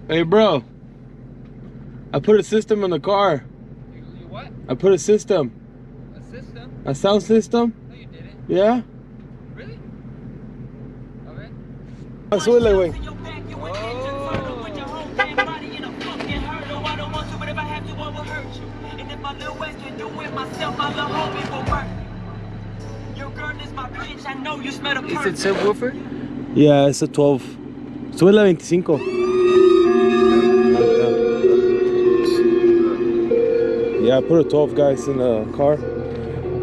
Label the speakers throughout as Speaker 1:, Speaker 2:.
Speaker 1: Hey, bro. I put a system in the car.
Speaker 2: You what?
Speaker 1: I put a system.
Speaker 2: A system?
Speaker 1: A sound system?
Speaker 2: No, you didn't.
Speaker 1: Yeah?
Speaker 2: Really? Okay.
Speaker 1: Súbele, güey.
Speaker 2: Is it subwoofer?
Speaker 1: Yeah, it's a 12. Súbele a 25. Yeah, I put a 12, guys, in the car.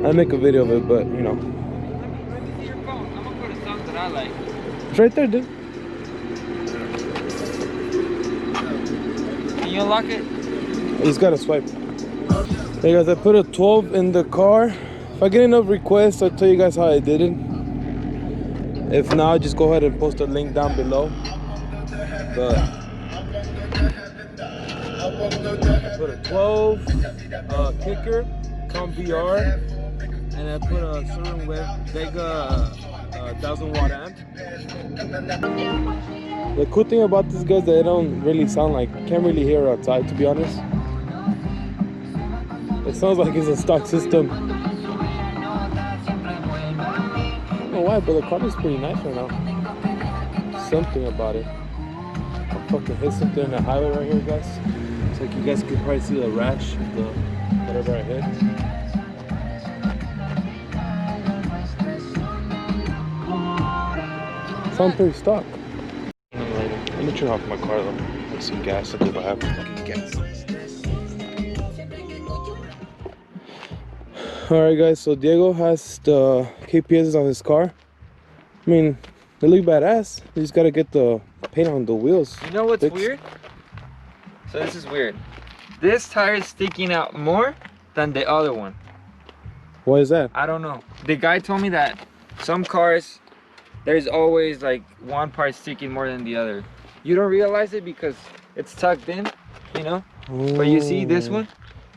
Speaker 1: I make a video of it, but you know.
Speaker 2: Let me see your phone. I'm gonna put a song that I like.
Speaker 1: It's right there, dude.
Speaker 2: Can you unlock it?
Speaker 1: I just gotta swipe. Hey guys, I put a 12 in the car. If I get enough requests, I'll tell you guys how I did it. If not, just go ahead and post a link down below. But I put a 12 kicker, com VR, and I put a certain Vega 1000-watt amp. The cool thing about this, guys, that they don't really sound like, can't really hear outside, to be honest. It sounds like it's a stock system. I don't know why, but the car is pretty nice right now. Something about it. I'll fucking hit something in the highway right here, guys. It's like you guys can probably see the rash of the whatever I hit. Sound pretty stock. Let me turn off my car though. Get some gas if I have fucking gas. Alright guys, so Diego has the KPSs on his car. I mean, they look badass. You just gotta get the paint on the wheels.
Speaker 2: You know what's
Speaker 1: fixed.
Speaker 2: weird? So this is weird. This tire is sticking out more than the other one.
Speaker 1: Why is that?
Speaker 2: I don't know. The guy told me that some cars, there's always like one part sticking more than the other. You don't realize it because it's tucked in, you know?
Speaker 1: Oh,
Speaker 2: but you see this one?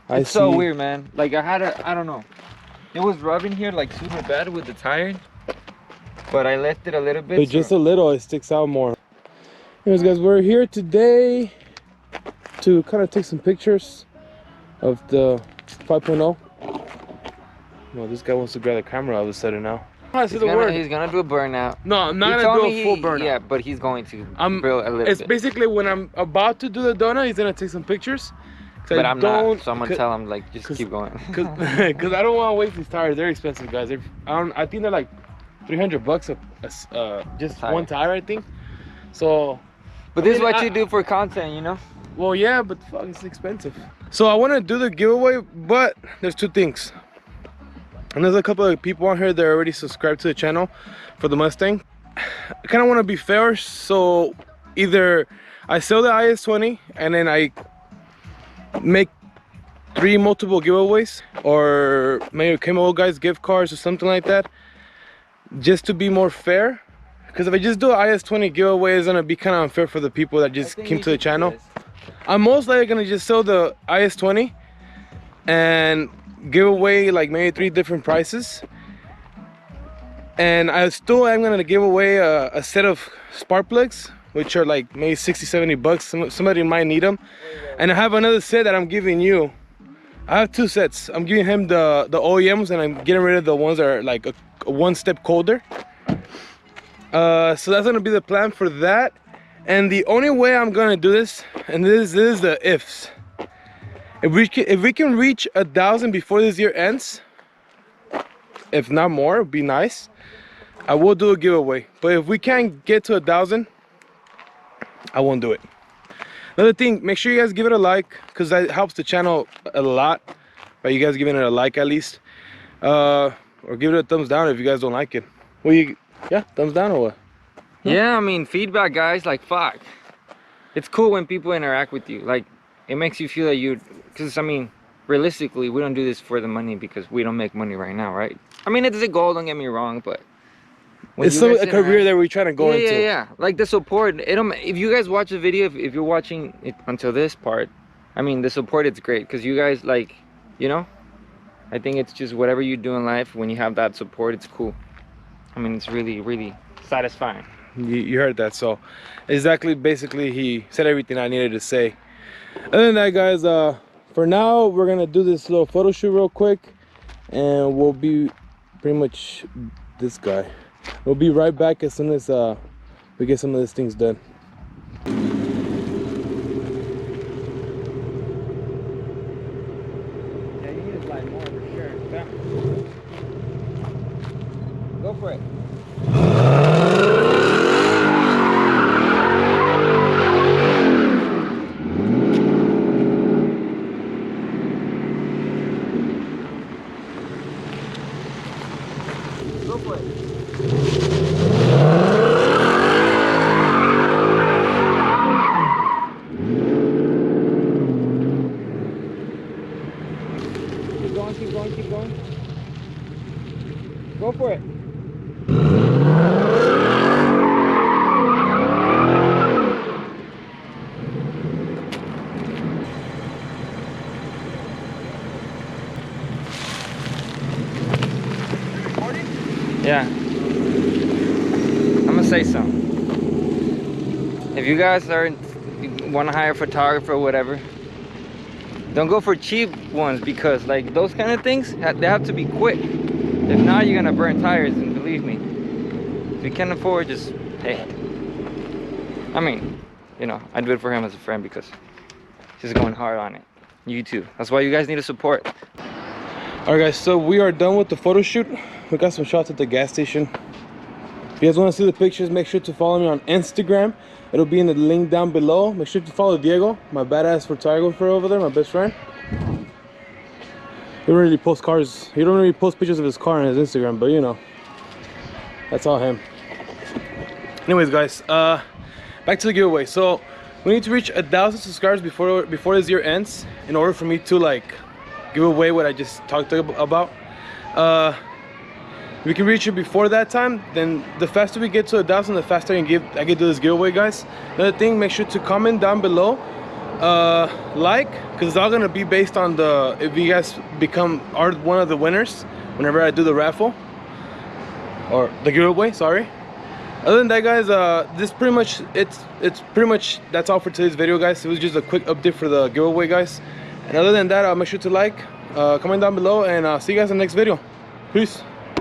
Speaker 2: It's so
Speaker 1: see.
Speaker 2: weird, man. Like I don't know. It was rubbing here like super bad with the tire. But I left it a little bit.
Speaker 1: But just a little, it sticks out more. Anyways guys, we're here today to kind of take some pictures of the 5.0. No, this guy wants to grab the camera all of a sudden now.
Speaker 2: He's gonna do a burnout.
Speaker 1: No, I'm not gonna do a full burnout.
Speaker 2: Yeah, but he's going to
Speaker 1: build
Speaker 2: a little
Speaker 1: It's
Speaker 2: bit.
Speaker 1: basically when I'm about to do the donut, he's gonna take some pictures.
Speaker 2: But I'm not, so I'm gonna tell him like just keep going.
Speaker 1: Cause I don't want to waste these tires. They're expensive, guys. I think they're like $300 just one tire, I think. So.
Speaker 2: But this is what you do for content, you know.
Speaker 1: Well, yeah, but fuck, it's expensive. So I want to do the giveaway, but there's two things. And there's a couple of people on here that are already subscribed to the channel for the Mustang. I kind of want to be fair, so either I sell the IS-20 and then I make 3 multiple giveaways, or maybe Camo guys gift cards or something like that, just to be more fair. Because if I just do an IS-20 giveaway, it's gonna be kind of unfair for the people that just came to the channel. I'm most likely gonna just sell the IS-20 and give away like maybe 3 different prices, and I still am gonna give away a set of spark plugs, which are like maybe 60-70 bucks. Somebody might need them. And I have another set that I'm giving you. I have 2 sets. I'm giving him the OEMs, and I'm getting rid of the ones that are like a 1 step colder. So that's gonna be the plan for that. And the only way I'm gonna do this, and this is the ifs. If we can reach 1,000 before this year ends, if not more, it'd be nice. I will do a giveaway. But if we can't get to 1,000, I won't do it. Another thing, make sure you guys give it a like, because that helps the channel a lot by you guys giving it a like at least. Or give it a thumbs down if you guys don't like it. Yeah, thumbs down or what?
Speaker 2: Yeah, I mean, feedback, guys, like fuck. It's cool when people interact with you. Like, it makes you feel that because I mean, realistically, we don't do this for the money because we don't make money right now, right? I mean, it's a goal, don't get me wrong, but
Speaker 1: it's still a career that we're trying to go into.
Speaker 2: Yeah. Like the support, if you guys watch the video, if you're watching it until this part, I mean, the support, it's great because you guys, like, you know, I think it's just whatever you do in life, when you have that support, it's cool. I mean, it's really, really satisfying.
Speaker 1: You heard that. So exactly, basically he said everything I needed to say. Other than that, guys, for now we're gonna do this little photo shoot real quick, and we'll be pretty much this guy. We'll be right back as soon as we get some of these things done.
Speaker 2: Yeah, you need to slide more for sure. Yeah. Go for it. Go for it. Keep going, keep going, keep going. Go for it. Yeah. I'm gonna say something. If you guys want to hire a photographer or whatever, don't go for cheap ones, because like those kind of things, they have to be quick. If not, you're gonna burn tires, and believe me, if you can't afford, just hey. I mean, you know, I do it for him as a friend because he's going hard on it. You too. That's why you guys need to support.
Speaker 1: All right, guys, so we are done with the photo shoot. We got some shots at the gas station. If you guys want to see the pictures, make sure to follow me on Instagram. It'll be in the link down below. Make sure to follow Diego, my badass photographer over there, my best friend. He don't really post cars. He don't really post pictures of his car on his Instagram, but you know, that's all him. Anyways, guys, back to the giveaway. So we need to reach 1,000 subscribers before this year ends in order for me to like give away what I just talked about. If we can reach it before that time, then the faster we get to 1,000, the faster I can do this giveaway, guys. Another thing, make sure to comment down below, like, because it's all gonna be based on if you guys are one of the winners whenever I do the raffle or the giveaway. Sorry. Other than that, guys, this pretty much that's all for today's video, guys. It was just a quick update for the giveaway, guys. And other than that, make sure to like, comment down below, and see you guys in the next video. Peace.